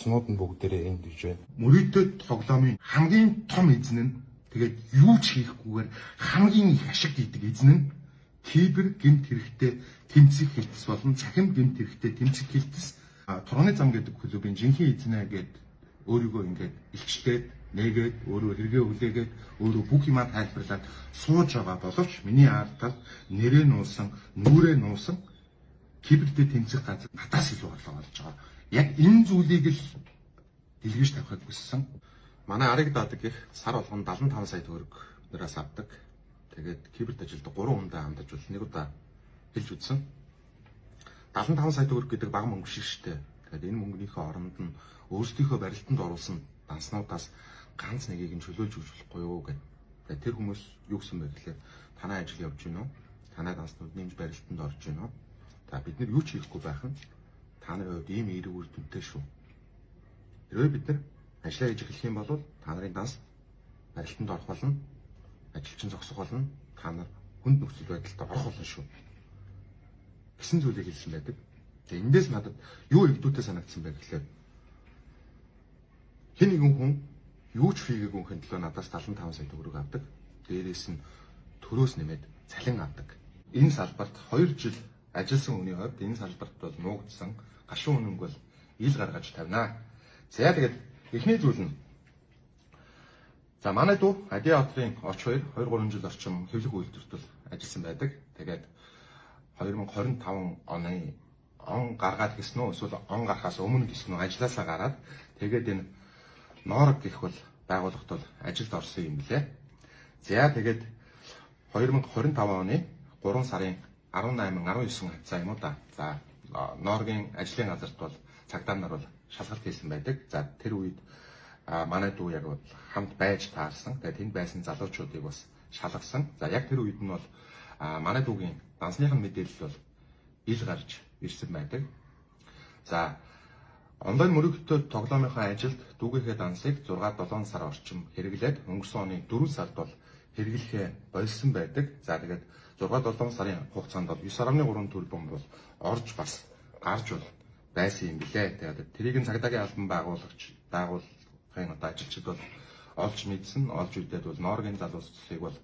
оснууд нь бүгдээрээ энд гэж байна. Мөрөөдөд тоглоомын хамгийн том эзэн нь тэгээд юу ч хийхгүйгээр хамгийн их ашиг хийдэг эзэн нь кибер гэмт хэрэгтэй тэмцэх хэлтс болон цахим гэмт хэрэгтэй тэмцэх хэлтс турганы зам гэдэг клубын жинхэнэ эзнээ гээд өөрийгөө ингээд илчлээд нэгээд өөрөө хэрэгээ хүлээгээд өөрөө бүх юмаа тайлбарлаад сууж байгаа боловч миний ардтал нэрээ нуусан, нүрээ нуусан кибертэй тэмцэх газар надаас илүү орлого олж байгаа. Яг энэ зүйлийг л дэлгэж тавихыг хүссэн. Манай ариг дадаг их сар болгон 75 сая төгрөг нэрээс авдаг. Тэгээд киберт ажилдаг 3 хүндээ хамтаж бол нэг удаа хэлж үзсэн. 75 сая төгрөг гэдэг бага мөнгө шиг штэ. Тэгээд энэ мөнгөнийхөө оронд нь өөрсдийнхөө барилтанд оруулсан данснуудаас ганц нэгийг нь чөлөөлж өгч болохгүй юу гэдэг. Тэгээд тэр хүмүүс юу гэсэн бэ гэхлээр танай ажил явж гинэ үү? Танай данснууд нэмж барилтанд орж гинэ үү? За бид нар юу ч хийхгүй байх нь та нарын хувьд ийм эерэг үр дүнтэй шүү. Тэрвээ бид нар ажиллаа хийж эхлэх юм бол та нарын данс барилтанд орох болно. Ажилчин зогсох болно. Та нар хүнд нөхцөл байдалд орох болно шүү. Гэсэн зүйлийг хэлсэн байдаг. Тэгээ эндээс надад юу игдүүтэй санагдсан бэ гэхлээр хэн нэгэн хүн юу ч хийгээгүй хүн төлөө надаас 75 сая төгрөг авдаг. Дээрээс нь төрөөс нэмээд цалин авдаг. Энэ салбарт 2 жил ажилласан хүний хувьд энэ салбарт бол нуугдсан гашуун үнэнг бол ил гаргаж тавина. За тэгээд эхний зүйл нь за манай дүү Адиатрын оч 2-3 жил орчим хэвлэх үйлдвэрт бол ажилласан байдаг. Тэгээд 2025 оны он гаргаад гисэн үү эсвэл он гарахаас өмнө гисэн үү ажилласаа гараад тэгээд энэ Норог гэх бол байгууллагт бол ажилд орсон юм лээ. За тэгээд 2025 оны 3 сарын 18-19 хавцаа юм уу да. За Норогийн ажлын газарт бол цагдаа нар бол шалгалт хийсэн байдаг. За тэр үед манай дүү яг хамт байж таарсан. Тэгээд тэнд байсан залуучуудыг бас шалгасан. За яг тэр үед нь бол манай дүүгийн дансныхын мэдээлэл бол ил гарч ирсэн байдаг. За онлайн мөрөгтэй тоглоомынхаа ажилд дүүгийнхээ дансыг 6-7 сар орчим хэрэглээд өнгөрсөн оны 4 сард бол хэрэглэхээ болсон байдаг. За тэгээд 6-7 сарын хугацаанд бол 9.3 тэрбум бол орж бас гарч бол байсан юм билээ. Тэгээд тэрийг нь цагдаагийн албан байгууллагын одоо ажилчид бол олж мэдсэн, олж үдээд бол Норгийн залуусыг бол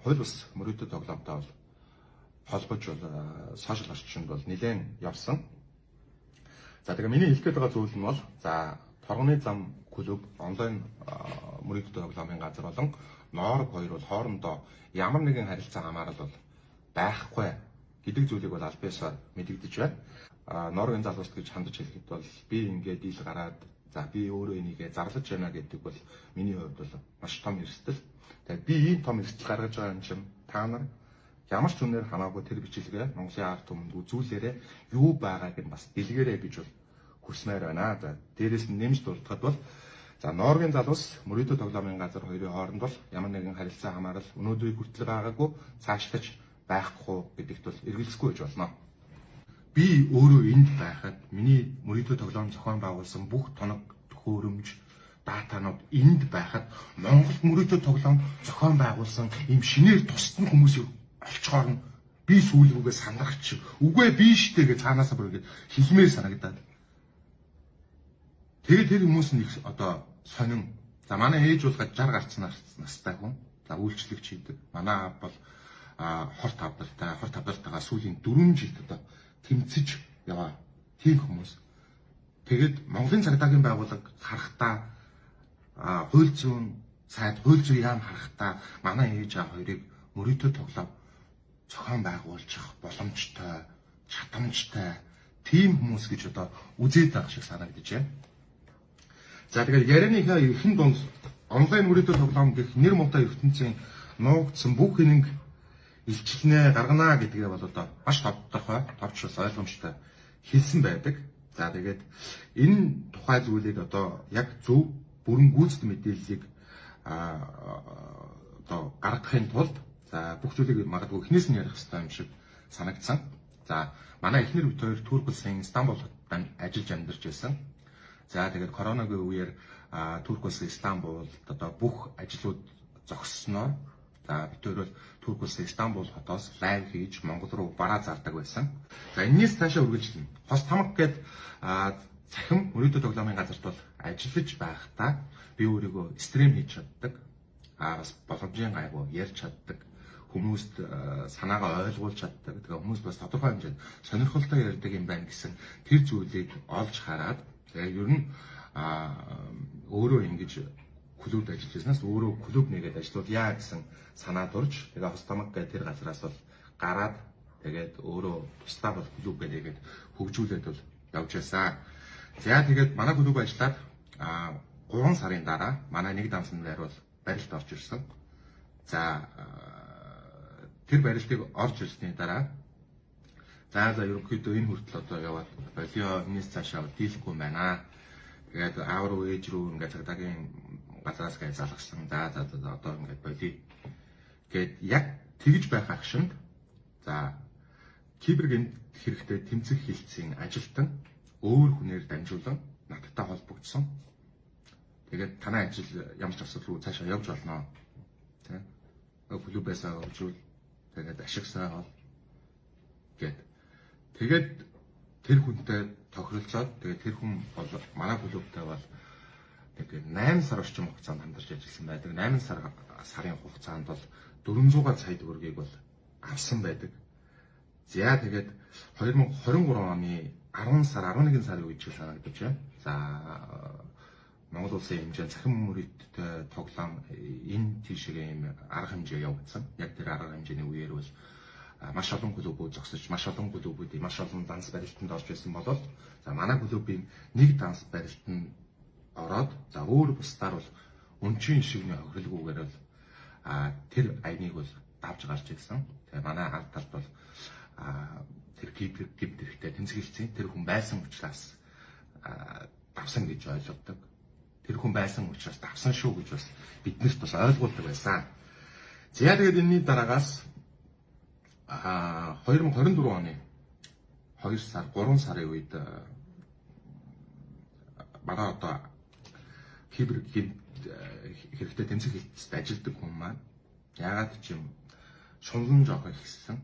хууль бус мөрөөдөд тоглоомтой бол холбож бол сошиал орчинд бол нэлээд явсан. За тэгээ миний хэлэх гээд байгаа зүйл нь бол за торгоны зам клуб онлайн мөрөөдөд тоглоомын газар болон Норог хоёр бол хоорондоо ямар нэгэн харилцаа хамаарал бол байхгүй гэдэг зүйлийг бол аль биесээр мэдэгдэж байна. Норогийн залуус гэж хандаж хэлэхэд бол би ингээд ил гараад за би өөрөө энийгээ зарлаж байна гэдэг бол миний хувьд бол маш том эрсдэл. Тэгээд би ийм том эрсдэл гаргаж байгаа юм чинь та нар ямар ч үнээр хамаагүй тэр бичлэгээ Монголын ард түмэнд үзүүлээрээ юу байгааг нь бас дэлгэрээ гэж бол хүсмээр байна. За дээрээс нь нэмж дурдахад бол за Норогийн залуус мөрөөдөд тоглоомын газар хоёрын хооронд бол ямар нэгэн харилцаа хамаарал өнөөдрийг хүртэл байгаагүй цаашлаж байхгүй гэдэгт бол эргэлзэхгүй гэж болно. Би өөрөө энд байхад миний мөрөөдөд тоглоом зохион байгуулсан бүх тоног төхөөрөмж датанууд энд байхад Монгол мөрөөдөд тоглоом зохион байгуулсан ийм шинээр тусдан хүмүүсийг олчхоор нь би сүүл рүүгээ сандрагч үгүй би штэ гэж цаанаасаа бүр ингэж хэлмээр санагдаад. Тэгээд тэр хүмүүс нь одоо сонин за манай ээж бол 60 гарсан настай хүн. За үйлчлэгч хийдэг. Манай аав бол хорт авдалтайгаа сүүлийн 4 жилд одоо тэмцэж яваа тийм хүмүүс. Тэгээд Монголын цагдаагийн байгууллага харахтаа хууль зүйн сайд хууль зүйн яам харахтаа манай ээж аав хоёрыг мөрөөдөд тоглоом зохион байгуулчих боломжтой, чадамжтай тийм хүмүүс гэж одоо үзээд байгаа шиг санагдаж байна. За тэгэхээр ярианыхаа эхэнд бол онлайн мөрөөдөд тоглоом гэх нэр муутай ертөнцийн нуугдсан бүх хинэг илчлэнэ гаргана гэдгээ бол одоо маш тодорхой, товч бас ойлгомжтой хэлсэн байдаг. За тэгээд энэ тухай зүйлийг одоо яг зөв бүрэн гүйцэд мэдээллийг одоо гаргахын тулд за бүх зүйлийг магадгүй эхнээс нь ярих хэрэгтэй юм шиг санагдсан. За манай эхнэр бид хоёр Турк улсын Стамбул хотод ажиллаж амьдарч байсан. За тэгээд коронавигийн үеэр Турк улсын Стамбулд одоо бүх ажлууд зогссноо. За бид хоёр бол Турк улсын Стамбул хотоос лайв хийж Монгол руу бараа зардаг байсан. За энэс цаашаа үргэлжлэнэ. Хос тамга гээд Цахим өрөөдөө тоглоомын газарт бол ажиллаж байхдаа би өөрийгөө стрим хийж чаддаг. Бас боломжийн гайгүй ярьж чаддаг. Хүмүүст санаагаа ойлгуулж чаддаг. Тэгээ хүмүүс бас тодорхой хэмжээнд сонирхолтой ярьдаг юм байна гэсэн тэр зүйлийг олж хараад тэгээ ер нь өөрөө ингэж клубд ажиллаж байснаас өөрөө клуб нэгээд ажиллаулъя гэсэн санаа дурж тэгээ хостомог гэх тэр газараас бол гараад тэгээд өөрөө тусдаа бол клуб гэдэг хөгжүүлээд бол явж байсан. За тэгээд манай клуб ажиллаад 3 сарын дараа манай нэг дансан дээр бол барилд орж ирсэн. За тэр барилдыг орж ирсний дараа за ерөнхийдөө энэ хүртэл одоо яваад болио энэс цаашаа дийлэхгүй байна. Тэгээд аав руу ээж рүү ингээд цагдаагийн газраас гээ залгасан. За одоо ингээд болио. Гэт яг тэгж байх агшинд за кибергийн хэрэгтэй тэмцэх хилцээний ажилтан өөр хүнээр дамжуулан надтай холбогдсон. Тэгээд танай ажил ямар ч асуудалгүй цаашаа явж болно. Тэ. Клубээсээ хөгжүүл. Тэгээд ашигсаа бол гэд. Тэгээд тэр хүнтэй тохиролцоод тэгээд тэр хүн бол манай клубтай бол тэгээд 8 сар орчим хугацаанд хамтарч ажилласан байдаг. 8 сарын хугацаанд бол 400 сая төгрөгийг бол авсан байдаг. За тэгээд 2023 оны 10 сар 11 сарын үед ч санагдаж байна. За Монгол улсын хэмжээнд цахим мөрөдтэй тоглоом энэ тийшээ юм арга хэмжээ явагдсан. Яг тэр арга хэмжээний үеэр бол маш олон клубүүд зогсож, маш олон клубүүд, маш олон данс барилтанд орж байсан болоод за манай клубын нэг данс барилтанд ороод за өөр бусдаар бол өнчин шигний хохирлгүйгээр бол тэр айныг бол давж гарч ирсэн. Тэгээ манай ард талд бол тэр гибдэрхтэй тэмцгэлцэн тэр хүн байсан учраас давсан гэж ойлгодог. Тэр хүн байсан учраас давсан шүү гэж бас биднэрт бас ойлгуулдаг байсан. За тэгээд энэний дараагаас 2024 оны 2 сар 3 сарын үед манай одоо кибергийн хэрэгтэй тэмцэх хэлцэд ажилладаг хүн маань яагаад ч юм шунлан жоох ихсэн.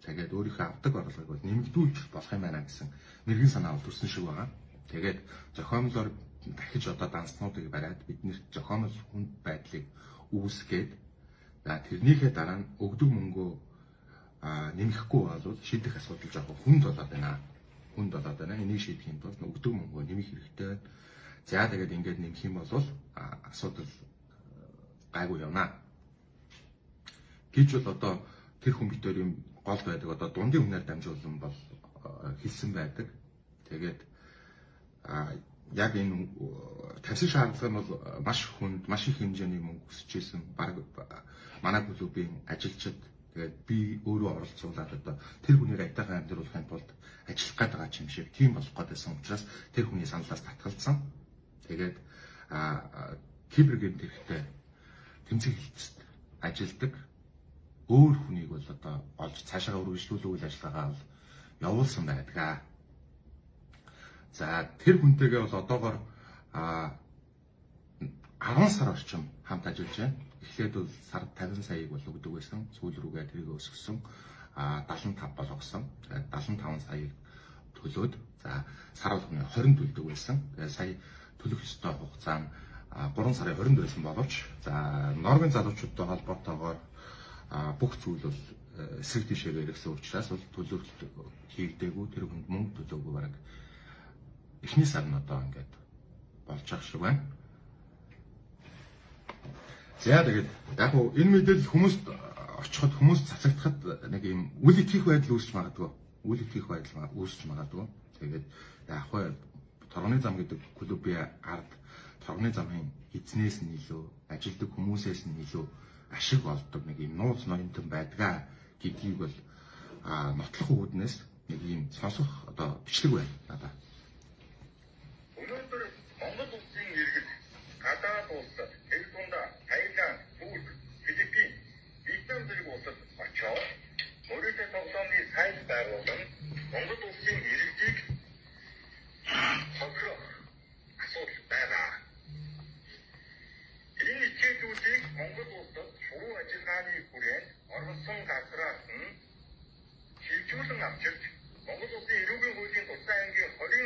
Тэгээд өөрийнхөө авдаг орлогыг бол нэмэгдүүлж болох юм байна гэсэн мэрэгэн санаа бол төрсөн шиг байгаа. Тэгээд зохиомлоор дахиж одоо данснуудыг бариад биднэрт зохиомл хүнд байдлыг үүсгээд тэрнийхээ дараа нь өгдөг мөнгөө нэмэхгүй бол шийдэх асуудал жоох хүнд болоод байна. Хүнд болоод байна. Энийг шийдэхийн тулд өгдөг мөнгөө нэмэх хэрэгтэй. За тэгээд ингээд нэмэх юм бол асуудал гайгүй явна. Гэж бол одоо тэр хүн битүүрийн гол байдаг одоо дундын хүнээр дамжуулан бол хэлсэн байдаг. Тэгээд яг энэ тавьсан шаардлага нь бол маш хүнд, маш их хэмжээний мөнгө өсөж исэн. Бараг манай клубын ажилчид тэгээд би өөрөө оролцуулаад одоо тэр хүнийг айтайхан амьдруулахын тулд ажиллах гээд байгаа юм шиг тийм болох гэдсэн учраас тэр хүний саналаас татгалзсан. Тэгээд кибергийн тэрхтээ тэмцэх хэлцэд ажилдаг өөр хүнийг бол одоо олж цаашаа үргэлжлүүлэх үйл ажиллагаа бол явуулсан байдаг. За тэр хүнтэйгээ бол одоогоор 10 сар орчим хамт ажиллаж байна. Эхлээд бол сард 50 саяыг бол өгдөг байсан. Сүүл рүүгээ тэрийг өсгсөн 75 болгосон. 75 саяыг төлөөд за сар болгоны 20 төлдөг байсан. Тэгээ сая төлөх ёстой хугацаа нь 3 сарын 20-нд байсан боловч за Норвегийн залуучуудтай холбоотойгоор бүх зүйл бол эсрэг тишээгээр ирсэн учраас бол төлөвлөлт хийгдээгүй тэр хүнд мөнгө төлөөгүй бараг эхний сар нь одоо ингээд болж ах шиг байна. За тэгээд яг хуу энэ мэдээлэл хүмүүст очиход хүмүүс цацагдахад нэг юм үл итгэх байдал үүсч магадгүй. Үл итгэх байдал үүсч магадгүй. Тэгээд яг хуу торгоны зам гэдэг клубын ард торгоны замын эзнээс нь илүү ажилдаг хүмүүсээс нь илүү ашиг олдог нэг юм нууц ноёнтон байдгаа гэдгийг бол нотлох үүднээс нэг юм сонсох одоо бичлэг байна надад. Өнөөдөр Монгол улсын иргэн гадаад улсад Телевизонда Тайланд, Турк, Филиппин, Вьетнам зэрэг улсад очоод өөрийнхөө тоглоомны сайт байгуулан Монгол улсын иргэдийг хохирох асуудал байгаа. Энэ ичээдүүдийг Монгол улсад шувуу ажиллагааны хүрээнд оролцсон газраас нь шилжүүлэн авчирч Монгол улсын эрүүгийн хуулийн тусгай ангийн 20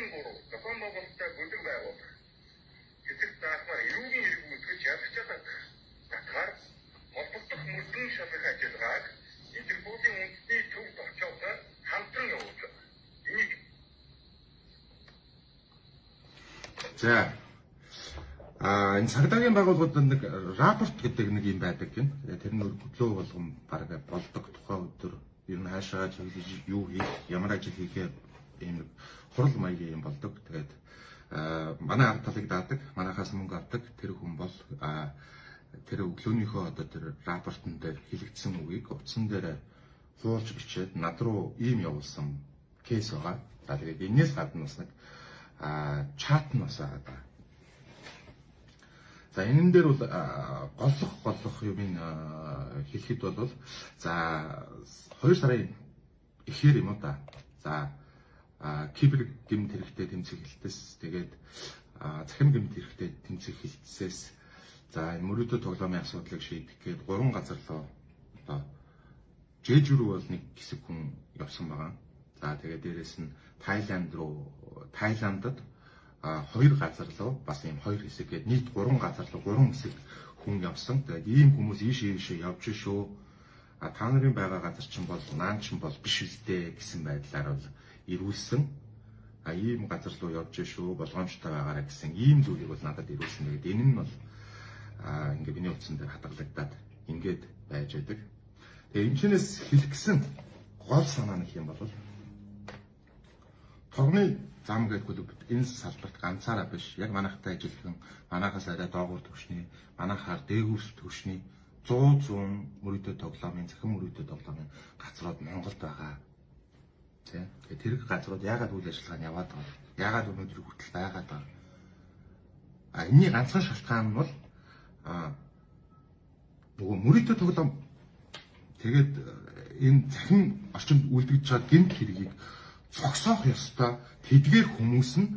За. Энэ цагдаагийн байгууллагууд нэг рапорт гэдэг нэг юм байдаг гин. Тэр нь өглөө болгон баг болдог тухайн өдөр ер нь хаашаа чиглэж юу хийх, ямар ажил хийхээ ийм хурал маягийн юм болдог. Тэгээд манай ард талыг даадаг, манайхаас мөнгө авдаг тэр хүн бол тэр өглөөнийхөө одоо тэр рапортон дээр хэлэгдсэн үгийг утсан дээр хуулж бичээд над руу ийм явуулсан кейс байгаа. За тэгээд энэс гадна бас нэг чат нь бас байгаа. За энэ дээр бол голлох юм хэлэхэд бол за 2 сарын ихээр юм уу да. За кибер гэмт хэрэгтэй тэмцэх хэлтээс тэгээд захин гэмт хэрэгтэй тэмцэх хэлтсээс за мөрөөдө тоглоомын асуудлыг шийдэх гээд 3 газар руу одоо Жэжүр бол нэг хэсэг хүн явсан байгаа. За тэгээд дээрэс нь Тайландд 2 газар руу бас ийм 2 хэсэг гээд нийт 3 газар руу 3 хэсэг хүн явсан. Тэгээд ийм хүмүүс ийшээ явж шүү. Та нарын байгаа газар чинь бол наан чинь бол биш үстэй гэсэн байдлаар бол ирүүлсэн. Ийм газар руу явж шүү. Болгоомжтой байгаарай гэсэн ийм зүйлийг бол надад ирүүлсэн. Тэгээд энэ нь бол ингээд миний утсан дээр хадгалагдаад ингээд байж байдаг. Тэгээд энэчнээс хэлгсэн гол санаа нэг юм бол тогны зам гэдэг энэ салбарт ганцаараа биш яг манайхтай ажиллахан манайхаас арай доогуур төвшний манайхаар дээгүүрс төвшний 100 мөрөдө тоглоомын захин мөрөдө тоглоомын газрууд Монголд байгаа. Тийм. Тэгээд тэр газрууд яагаад үйл ажиллагаа яваад байгаа? Яагаад өнөөдөр хүртэл байгаад байгаа? Энэний ганцхан шалтгаан нь бол нөгөө мөрөдө тоглоом тэгээд энэ захин орчинд үлдэж байгаа гэмт хэргийг зогсоох ёстой. Тэдгээр хүмүүс нь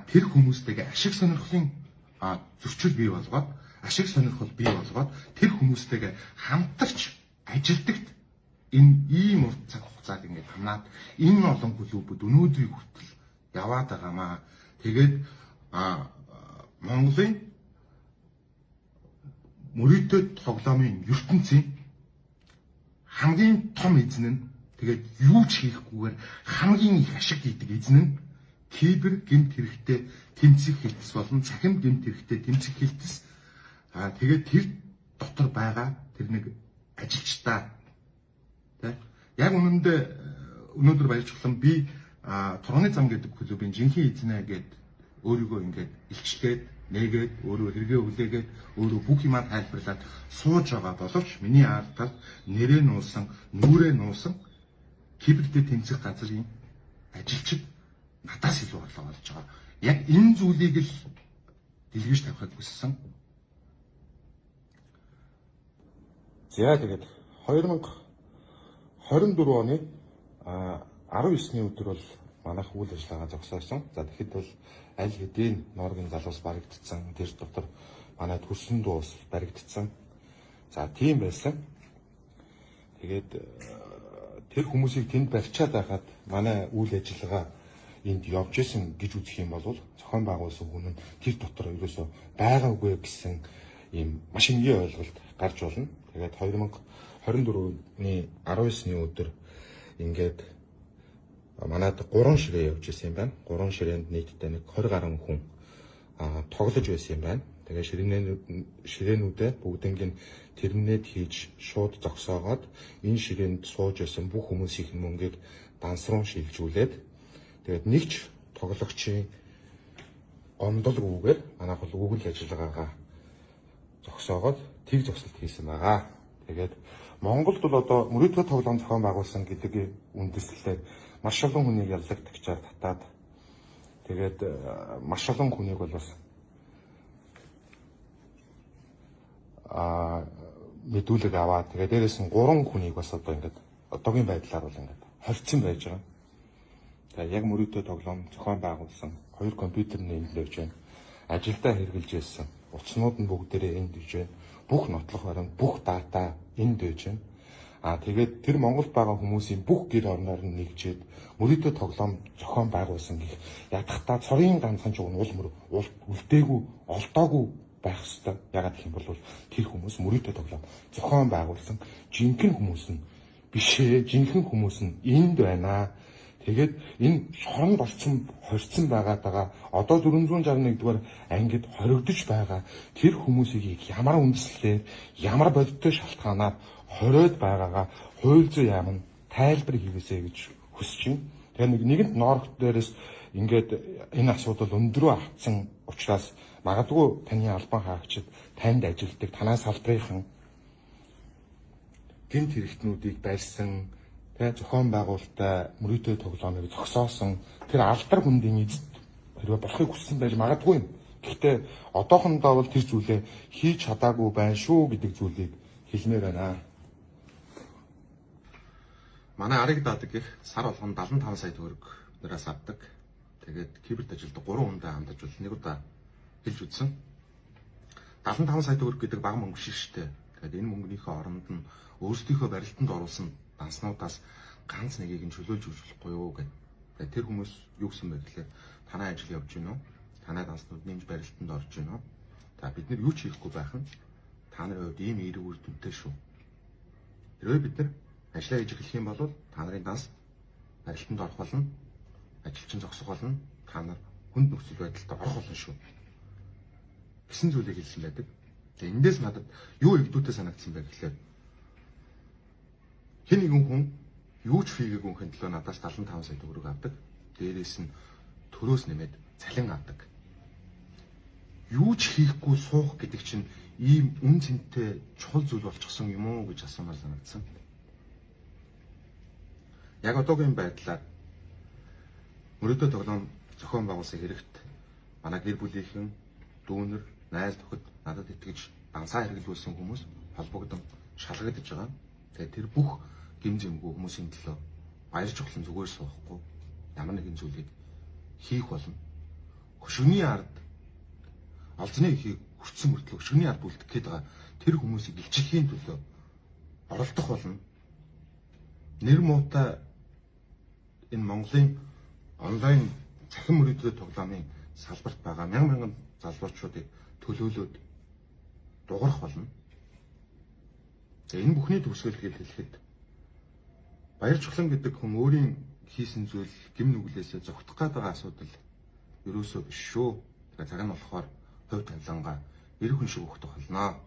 тэр хүмүүстэйгээ ашиг сонирхлын зөрчил бий болгоод ашиг сонирхол бий болгоод тэр хүмүүстэйгээ хамтарч ажилдагт энэ ийм урт цаг хугацааг ингээд хамнаад энэ олон клубүүд өнөөдрийг хүртэл яваад байгаамаа. Тэгээд Монголын мөрөдө тоглоомын ертөнцийн хамгийн том эзэн нь тэгээд юу ч хийхгүйгээр хамгийн их ашиг хийдэг эзэн нь кибер гэмт хэрэгтэй тэмцэх хэлтс болон цахим гэмт хэрэгтэй тэмцэх хэлтс. Тэгээд тэр дотор байгаа тэр нэг ажилчдаа тий яг үнэндээ өнөөдөр баярчлан би Турганы зам гэдэг клубын жинхэнэ эзнээ гээд өөрийгөө ингээд илчлээд нэгээд өөрөө хэрэгээ хүлээгээд өөрөө бүх юмаа тайлбарлаад сууж байгаа боловч миний ард талд нэрээ нуусан, нүрээ нуусан кибертэй тэмцэх газрын ажилчид надаас илүү орлого олж байгаа. Яг энэ зүйлийг л дэлгэж тавихыг хүссэн. За тэгээд 2024 оны 19-ний өдөр бол манайх үйл ажиллагаа зогсоосон. За тэгэхэд бол аль хэдийн Норгийн залуус баригдсан. Тэр дотор манай төрсөн дуус баригдсан. За тийм байсан. Тэгээд тэр хүмүүсийг тэнд барьчаад байхад манай үйл ажиллагаа энд явж исэн гэж үзэх юм бол зохион байгуулсан хүн нь тэр дотор ерөөсөө байгаагүй гэсэн ийм маш энгийн ойлголт гарч болно. Тэгээд 2024-ний 19-ний өдөр ингээд манайд 3 ширээ явж исэн юм байна. 3 ширээнд нийтдээ нэг 20 гаруй хүн тоглож байсан юм байна. Тэгээ ширээнүүдээ бүгднийг нь тэрминэт хийж шууд зогсоогоод энэ ширээнд сууж байсан бүх хүмүүсийн мөнгийг дансруу шилжүүлээд тэгээд нэгч тоглогчийн гомдолгүйгээр манайх бол үйл ажиллагаагаа зогсоогоод тэг зогсолт хийсэн байгаа. Тэгээд Монголд бол одоо мөрөдө тоглоом зохион байгуулсан гэдэг үндэслэлээр маш олон хүнийг яллагтагчаар татаад тэгээд маш олон хүнийг бол бас мэдүүлэг аваад тэгээд дээрээс нь 3 хүнийг бас одоо ингээд одоогийн байдлаар бол ингээд хорцсон байж байгаа. Тэгээд яг мөрөдө тоглоом зохион байгуулсан 2 компьютер нэмэлт байж байна. Ажилдаа хэрэгжилж байсан. Утаснууд нь бүгдээрээ энд дэвж байна. Бүх нотлох баримт, бүх дата энд дэвж байна. Тэгээд тэр Монголд байгаа хүмүүсийн бүх гэр орноор нь нэгжээд мөрөдө тоглоом зохион байгуулсан гэх ядахтаа цорын ганцхан ч үлдээгүй, олдоогүй байх ёстой. Ягаад гэх юм бол тэр хүмүүс мөрөдө тоглоом зохион байгуулсан жинхэнэ хүмүүс нь бишээ, жинхэнэ хүмүүс нь энд байна. Тэгээд энэ шоронд орсон хорьцсон байгаа одоо 461 дугаар ангид хоригдож байгаа тэр хүмүүсийг ямар үндслээр ямар бодиттой шалтгаанаар хориод байгаагаа хууль зүйн яам нь тайлбар хийгээсэй гэж хүсэж байна. Тэгэхээр нэгэнт Норвегт дээрээс ингээд энэ асуудал өндрөө автсан учраас магадгүй таны албан хаагчид танд ажилтдаг танаас салбарынхан гэмт хэрэгтнүүдийг барьсан зохион байгуулалттай мөрөөдөө тоглоомыг зогсоосон тэр алдар хүндийн эзэд хэрвээ болохыг хүссэн байж магадгүй юм. Гэхдээ одоохондоо бол тэр зүйлээ хийж чадаагүй байна шүү гэдэг зүйлийг хэлмээр байна. Манай ариг даадаг их сар болгоно 75 сая төгрөг нураас авдаг. Тэгээд киберт ажилдаг 3 хүндээ хамтаж бол нэг удаа хэлж үзсэн. 75 сая төгрөг гэдэг бага мөнгө биш шүү дээ. Тэгээд энэ мөнгөнийхөө оронд нь өөрсдийнхөө барилтанд оруулсан данснуудаас ганц нэгийг нь чөлөөлж өгч болохгүй юу гэдэг. Тэгээд тэр хүмүүс юу гэсэн бэ гэхээр танай ажил явж гинөө. Танай данснууд нэмж барилтанд орж гинөө. За бид нар юу ч хийхгүй байх нь та нарын хувьд ийм эерэг үр дүнтэй шүү. Тэрөө бид нар ажлаа хийж эхлэх юм бол та нарын данс барилтанд орох болно. Ажилчин зогсох болно. Та нар хүнд нөхцөл байдалд орох болно шүү. Гэсэн зүйлийг хэлсэн байдаг. Тэгээд эндээс надад юу игдүүтэй санагдсан бэ гэхээр хэн нэгэн хүн юу ч хийгээгүй хүн төлөө надаас 75 сая төгрөг авдаг. Дээрээс нь төрөөс нэмээд цалин авдаг. Юу ч хийхгүй суух гэдэг чинь ийм үн цэнтэй чухал зүйл болчихсон юм уу гэж асуумаар санагдсан. Яг одоогийн байдлаар мөрөөдөө тоглоом зохион байгуулсан хэрэгт манай гэр бүлийнхэн дүүнер, найз нөхөд надад итгэж дансаа хэрэглүүлсэн хүмүүс холбогдсон шалгагдаж байгаа. Тэгээд тэр бүх гин зэмгүй хүмүүсийн төлөө баяр жуулсан зүгээр суухгүй ямар нэгэн зүйлийг хийх болно. Хөшгөний ард алзны ихийг хүртсэн мөртлөө хөшгөний ард үлдэх гээд байгаа тэр хүмүүсийг илчлэхийн төлөө оролдох болно. Нэр муутай энэ Монголын онлайн цахим мөрөөдөө тоглоомын салбарт байгаа мянган залуучуудыг төлөөлөөд дуурах болно. Энэ бүхний төгсгөл хэлэхэд баяр жуулсан гэдэг хүн өөрийн хийсэн зүйл гим нүглээсээ зогтох гэдэг асуудал ерөөсөө биш шүү. Тэгэхээр цаг нь болохоор хувь тавилангаа эр хүн шиг ухтах болно.